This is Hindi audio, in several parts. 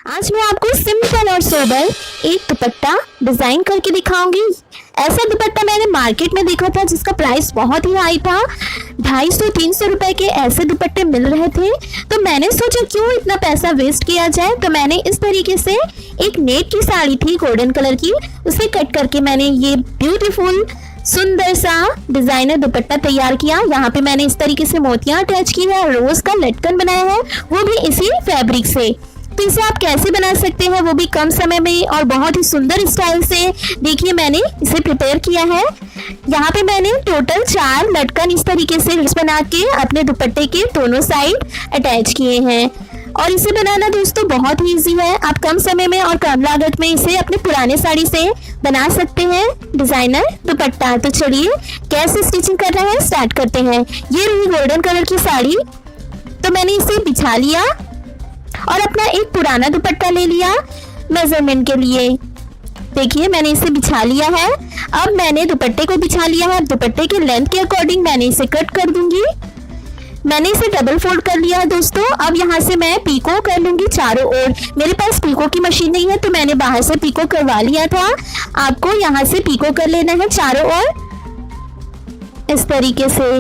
आज मैं आपको सिंपल और सोबर एक दुपट्टा डिजाइन करके दिखाऊंगी। ऐसा दुपट्टा मैंने मार्केट में देखा था जिसका प्राइस बहुत ही हाई था। 250-300 रुपए के ऐसे दुपट्टे मिल रहे थे, तो मैंने सोचा क्यों इतना पैसा वेस्ट किया जाए। तो मैंने इस तरीके से एक नेट की साड़ी थी गोल्डन कलर की, उसे कट करके मैंने ये ब्यूटीफुल सुंदर सा डिजाइनर दुपट्टा तैयार किया। यहाँ पे मैंने इस तरीके से मोतियां अटैच की है, रोज का लटकन बनाया है, वो भी इसी फैब्रिक से। तो इसे आप कैसे बना सकते हैं, वो भी कम समय में और बहुत ही सुंदर स्टाइल से। देखिए मैंने इसे प्रिपेयर किया है। यहाँ पे मैंने टोटल 4 लटकन इस तरीके से बना के अपने दुपट्टे के दोनों साइड अटैच किए हैं। और इसे बनाना दोस्तों बहुत ही इजी है। आप कम समय में और कम लागत में इसे अपने पुराने साड़ी से बना सकते हैं डिजाइनर दुपट्टा। तो चलिए कैसे स्टिचिंग कर रहे हैं स्टार्ट करते हैं। ये रही गोल्डन कलर की साड़ी, तो मैंने इसे बिछा लिया और अपना एक पुराना दुपट्टा ले लिया मेजरमेंट के लिए। देखिए मैंने इसे बिछा लिया है। अब मैंने दुपट्टे को बिछा लिया है, दुपट्टे के लेंथ के अकॉर्डिंग मैंने इसे कट कर दूंगी। मैंने इसे डबल फोल्ड कर लिया है दोस्तों। अब यहाँ से मैं पीको कर लूंगी चारों ओर। मेरे पास पीको की मशीन नहीं है तो मैंने बाहर से पीको करवा लिया था। आपको यहाँ से पीको कर लेना है चारों ओर इस तरीके से।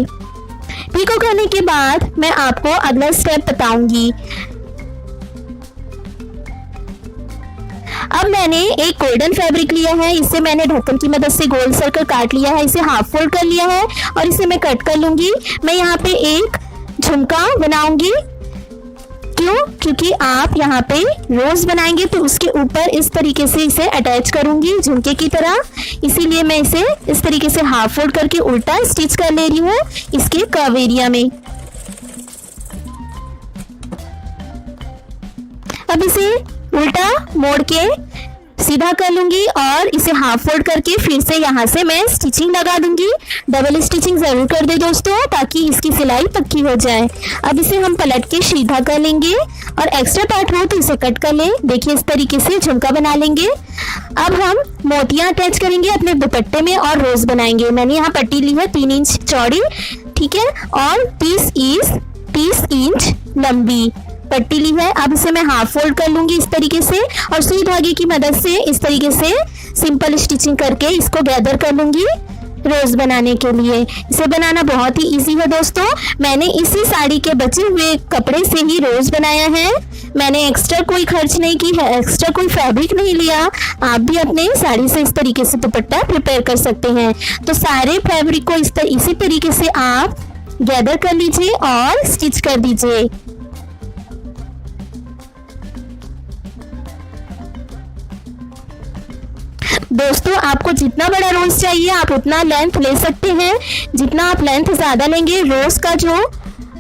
पीको करने के बाद मैं आपको अगला स्टेप बताऊंगी। अब मैंने एक गोल्डन फैब्रिक लिया है, इसे मैंने ढक्कन की मदद से गोल सर्कल काट लिया है, इसे हाफ फोल्ड कर लिया है और इसे मैं कट कर लूंगी। मैं यहाँ पे एक झुमका बनाऊंगी। क्यों? क्योंकि आप यहाँ पे रोज बनाएंगे तो उसके ऊपर इस तरीके से इसे अटैच करूंगी झुमके की तरह, इसीलिए मैं इसे इस तरीके से हाफ फोल्ड करके उल्टा स्टिच कर ले रही हूँ इसके कर्व एरिया में। अब इसे उल्टा मोड़ के सीधा कर लूंगी और इसे हाफ फोल्ड करके फिर से यहाँ से मैं स्टिचिंग लगा दूंगी। डबल स्टिचिंग जरूर कर दे दोस्तों ताकि इसकी सिलाई पक्की हो जाए। अब इसे हम पलट के सीधा कर लेंगे और एक्स्ट्रा पार्ट हो तो इसे कट कर ले। देखिए इस तरीके से झुमका बना लेंगे। अब हम मोतियां अटैच करेंगे अपने दुपट्टे में और रोज बनाएंगे। मैंने यहाँ पट्टी ली है 3 इंच चौड़ी, ठीक है, और 30 इंच लंबी पट्टी ली है। अब इसे मैं हाफ फोल्ड कर लूंगी इस तरीके से और सुई धागे की मदद से इस तरीके से सिंपल स्टिचिंग करके इसको गैदर कर लूंगी रोज बनाने के लिए। इसे बनाना बहुत ही इजी है दोस्तों। मैंने इसी साड़ी के बचे हुए कपड़े से ही रोज बनाया है। मैंने एक्स्ट्रा कोई खर्च नहीं की है, एक्स्ट्रा कोई फैब्रिक नहीं लिया। आप भी अपने साड़ी से इस तरीके से दुपट्टा प्रिपेयर कर सकते हैं। तो सारे फैब्रिक को इसी तरीके से आप गैदर कर लीजिए और स्टिच कर दीजिए। दोस्तों आपको जितना बड़ा रोज चाहिए आप उतना लेंथ ले सकते हैं। जितना आप लेंथ ज्यादा लेंगे रोज का जो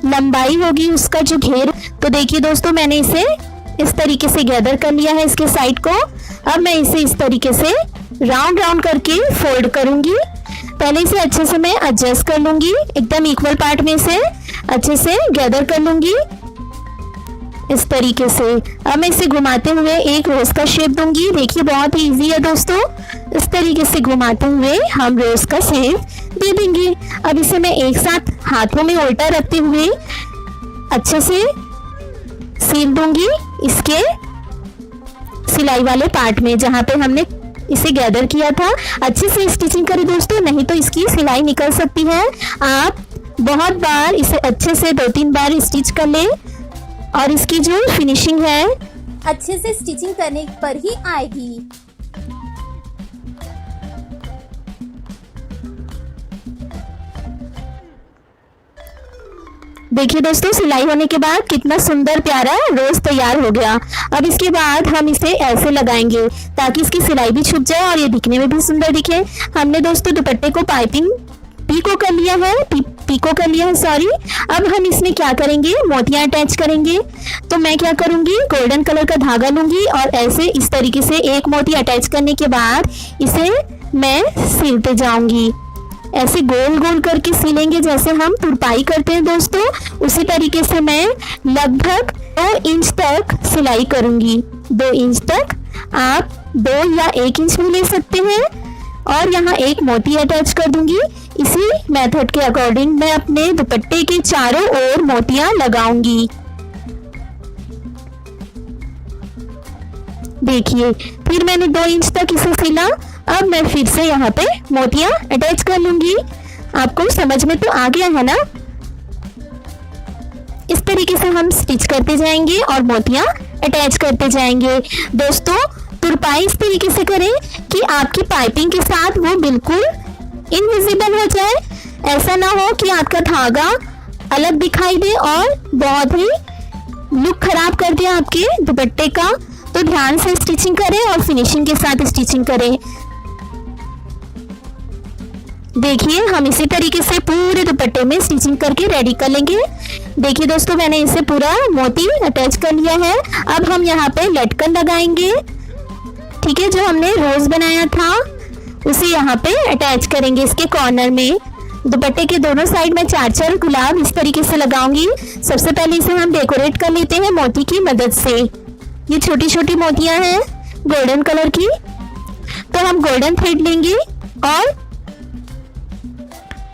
लंबाई होगी उसका जो घेर। तो देखिए दोस्तों मैंने इसे इस तरीके से गैदर कर लिया है इसके साइड को। अब मैं इसे इस तरीके से राउंड करके फोल्ड करूंगी। पहले इसे अच्छे से मैं एडजस्ट कर लूंगी, एकदम इक्वल पार्ट में इसे अच्छे से गैदर कर लूंगी इस तरीके से। अब मैं इसे घुमाते हुए एक रोज का शेप दूंगी। देखिए बहुत ही इजी है दोस्तों। इस तरीके से घुमाते हुए हम रोज का शेप दे देंगे। अब इसे मैं एक साथ हाथों में उल्टा रखते हुए अच्छे से सील दूंगी इसके सिलाई वाले पार्ट में जहां पे हमने इसे गैदर किया था। अच्छे से स्टिचिंग करें दोस्तों, नहीं तो इसकी सिलाई निकल सकती है। आप बहुत बार इसे अच्छे से 2-3 बार स्टिच कर लें और इसकी जो फिनिशिंग है अच्छे से स्टिचिंग करने पर ही आएगी। देखिए दोस्तों सिलाई होने के बाद कितना सुंदर प्यारा रोज तैयार हो गया। अब इसके बाद हम इसे ऐसे लगाएंगे ताकि इसकी सिलाई भी छुप जाए और ये दिखने में भी सुंदर दिखे। हमने दोस्तों दुपट्टे को पीको कर लिया है सॉरी। अब हम इसमें क्या करेंगे, मोतियां अटैच करेंगे। तो मैं क्या करूंगी, गोल्डन कलर का धागा लूंगी और ऐसे इस तरीके से एक मोती अटैच करने के बाद इसे मैं सिलते जाऊंगी। ऐसे गोल करके सिलेंगे जैसे हम तुरपाई करते हैं दोस्तों। उसी तरीके से मैं लगभग 2 इंच तक सिलाई करूंगी। 2 इंच तक, आप 2 या 1 इंच भी ले सकते हैं। और यहाँ एक मोती अटैच कर दूंगी। इसी मेथड के अकॉर्डिंग मैं अपने दुपट्टे के चारों ओर मोतियां लगाऊंगी। देखिए फिर मैंने 2 इंच तक इसे सिला। अब मैं फिर से यहाँ पे मोतियां अटैच कर लूंगी। आपको समझ में तो आ गया है ना। इस तरीके से हम स्टिच करते जाएंगे और मोतियां अटैच करते जाएंगे। दोस्तों तुरपाई इस तरीके से करें कि आपकी पाइपिंग के साथ वो बिल्कुल इनविजिबल हो जाए। ऐसा ना हो कि आपका धागा अलग दिखाई दे और बहुत ही लुक खराब कर दे आपके दुपट्टे का। तो ध्यान से स्टिचिंग करें और फिनिशिंग के साथ स्टिचिंग करें। देखिए हम इसी तरीके से पूरे दुपट्टे में स्टिचिंग करके रेडी कर लेंगे। देखिए दोस्तों मैंने इसे पूरा मोती अटैच कर लिया है। अब हम यहाँ पे लटकन लगाएंगे। ठीक है, जो हमने रोज बनाया था उसे यहाँ पे अटैच करेंगे इसके कॉर्नर में। दुपट्टे के दोनों साइड में 4-4 गुलाब इस तरीके से लगाऊंगी। सबसे पहले इसे हम डेकोरेट कर लेते हैं मोती की मदद से। ये छोटी छोटी मोतियां हैं गोल्डन कलर की। तो हम गोल्डन थ्रेड लेंगे और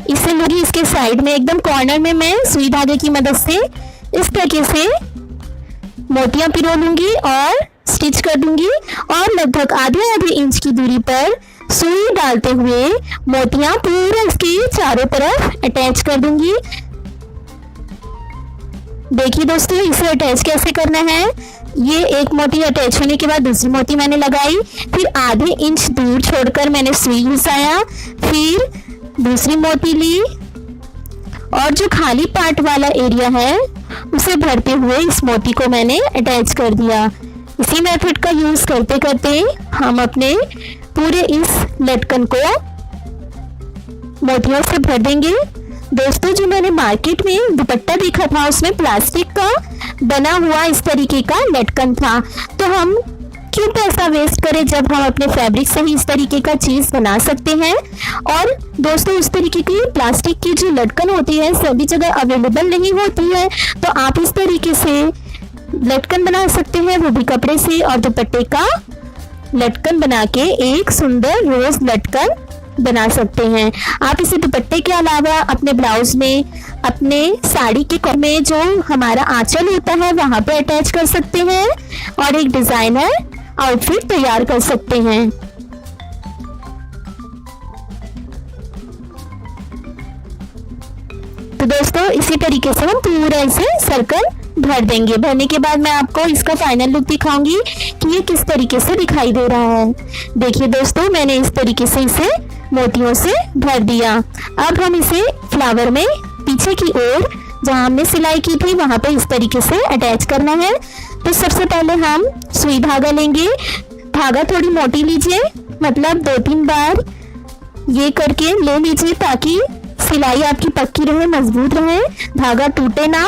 इसे लूंगी इसके साइड में एकदम कॉर्नर में। मैं सुई धागे की मदद से इस तरीके से मोतियां पिरो लूंगी और स्टिच कर दूंगी और लगभग आधे इंच की दूरी पर सुई डालते हुए मोतियां पूरा इसके चारों तरफ अटैच कर दूंगी। देखिए दोस्तों इसे अटैच कैसे करना है। ये एक मोती अटैच होने के बाद दूसरी मोती मैंने लगाई, फिर आधे इंच दूर छोड़कर मैंने सुई घुसाया, फिर दूसरी मोती ली और जो खाली पार्ट वाला एरिया है उसे भरते हुए इस मोती को मैंने अटैच कर दिया। इसी मेथड का यूज करते करते हम अपने पूरे इस लटकन को मोतियों से भर देंगे। दोस्तों जो मैंने मार्केट में दुपट्टा देखा था उसमें प्लास्टिक का बना हुआ इस तरीके का लटकन था। तो हम क्यों पैसा वेस्ट करें जब हम अपने फैब्रिक से ही इस तरीके का चीज बना सकते हैं। और दोस्तों उस तरीके की प्लास्टिक की जो लटकन होती है सभी जगह अवेलेबल नहीं होती है। तो आप इस तरीके से लटकन बना सकते हैं, वो भी कपड़े से, और दुपट्टे का लटकन बना के एक सुंदर रोज लटकन बना सकते हैं। आप इसे दुपट्टे के अलावा अपने ब्लाउज में, अपने साड़ी के कॉर्नर में जो हमारा आंचल होता है वहां पे अटैच कर सकते हैं और एक डिजाइनर आउटफिट तैयार कर सकते हैं। तो दोस्तों इसी तरीके से हम पूरा इसे सर्कल भर देंगे। भरने के बाद मैं आपको इसका फाइनल लुक दिखाऊंगी कि ये किस तरीके से दिखाई दे रहा है। देखिए दोस्तों मैंने इस तरीके से इसे मोतियों से भर दिया। अब हम इसे फ्लावर में पीछे की ओर जहां हमने सिलाई की थी वहां पे इस तरीके से अटैच करना है। तो सबसे पहले हम सुई धागा लेंगे। धागा थोड़ी मोटी लीजिए, मतलब 2-3 बार ये करके ले लीजिए ताकि सिलाई आपकी पक्की रहे, मजबूत रहे, धागा टूटे ना।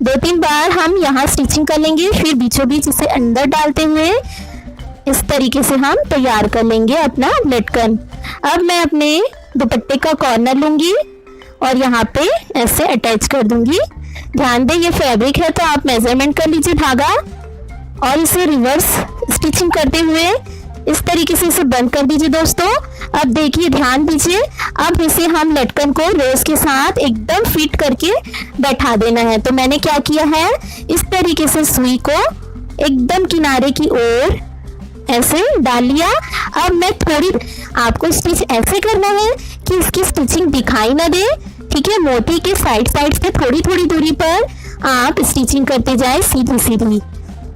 2-3 बार हम यहाँ स्टिचिंग कर लेंगे, फिर बीचों बीच इसे अंदर डालते हुए इस तरीके से हम तैयार कर लेंगे अपना लटकन। अब मैं अपने दुपट्टे का कॉर्नर लूंगी और यहाँ पे ऐसे अटैच कर दूंगी। ध्यान दें ये फैब्रिक है तो आप मेजरमेंट कर लीजिए धागा और इसे रिवर्स स्टिचिंग करते हुए इस तरीके से इसे बंद कर दीजिए। दोस्तों अब देखिए ध्यान दीजिए, अब इसे हम लटकन को रोज के साथ एकदम फिट करके बैठा देना है। तो मैंने क्या किया है, इस तरीके से सुई को एकदम किनारे की ओर ऐसे डाल लिया। अब मैं थोड़ी आपको स्टिच ऐसे करना है कि इसकी स्टिचिंग दिखाई ना दे। ठीक है, मोती के साइड से थोड़ी थोड़ी दूरी पर आप स्टिचिंग करते जाए सीधी सीधी।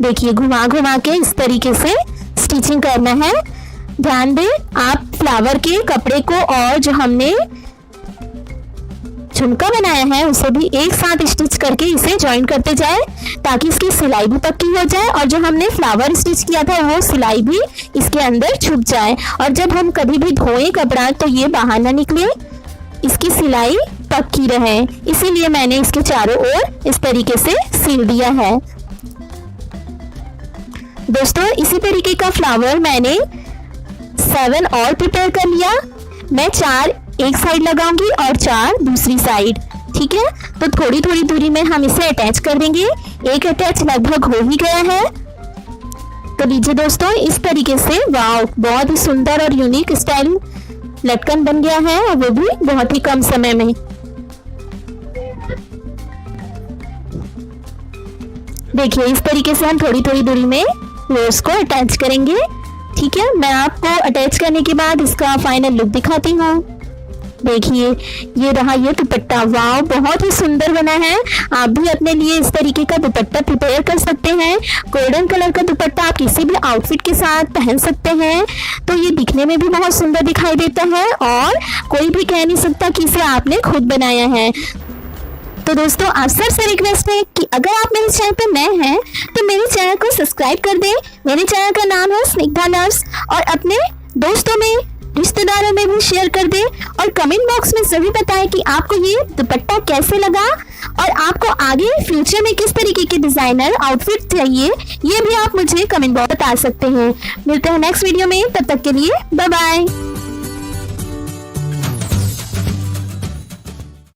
देखिए घुमा घुमा के इस तरीके से स्टिचिंग करना है। ध्यान दें आप फ्लावर के कपड़े को और जो हमने झुमका बनाया है उसे भी एक साथ स्टिच करके इसे ज्वाइन करते जाए ताकि इसकी सिलाई भी पक्की हो जाए और जो हमने फ्लावर स्टिच किया था वो सिलाई भी इसके अंदर छुप जाए। और जब हम कभी भी धोएं कपड़ा तो ये बाहर ना निकले, इसकी सिलाई पक्की रहे। इसीलिए मैंने इसके चारों ओर इस तरीके से सील दिया है। दोस्तों इसी तरीके का फ्लावर मैंने 7 और प्रिपेयर कर लिया। मैं 4 एक साइड लगाऊंगी और 4 दूसरी साइड। ठीक है, तो थोड़ी थोड़ी दूरी में हम इसे अटैच कर देंगे। एक अटैच लगभग हो ही गया है। तो लीजिए दोस्तों इस तरीके से वाव बहुत ही सुंदर और यूनिक स्टाइल लटकन बन गया है और वो भी बहुत ही कम समय में। देखिए इस तरीके से हम थोड़ी थोड़ी दूरी में रोज को अटैच करेंगे। ठीक है, मैं आपको अटैच करने के बाद इसका फाइनल लुक दिखाती हूँ। देखिए ये रहा ये दुपट्टा, वाव बहुत ही सुंदर बना है। आप भी अपने लिए इस तरीके का दुपट्टा प्रिपेयर कर सकते हैं। गोल्डन कलर का दुपट्टा आप किसी भी आउटफिट के साथ पहन सकते हैं, तो ये दिखने में भी बहुत सुंदर दिखाई देता है और कोई भी कह नहीं सकता कि इसे आपने खुद बनाया है। तो दोस्तों आप सबसे रिक्वेस्ट है कि अगर आप मेरे चैनल पर नए हैं तो मेरे चैनल को सब्सक्राइब कर दें। मेरे चैनल का नाम है स्निग्धा लव्स, और अपने दोस्तों में रिश्तेदारों में भी शेयर कर दें और कमेंट बॉक्स में जरूर बताएं कि आपको ये दुपट्टा कैसे लगा और आपको आगे फ्यूचर में किस तरीके के डिजाइनर आउटफिट चाहिए, ये भी आप मुझे कमेंट बॉक्स बता सकते हैं। मिलते हैं नेक्स्ट वीडियो में, तब तक के लिए बाय बाय।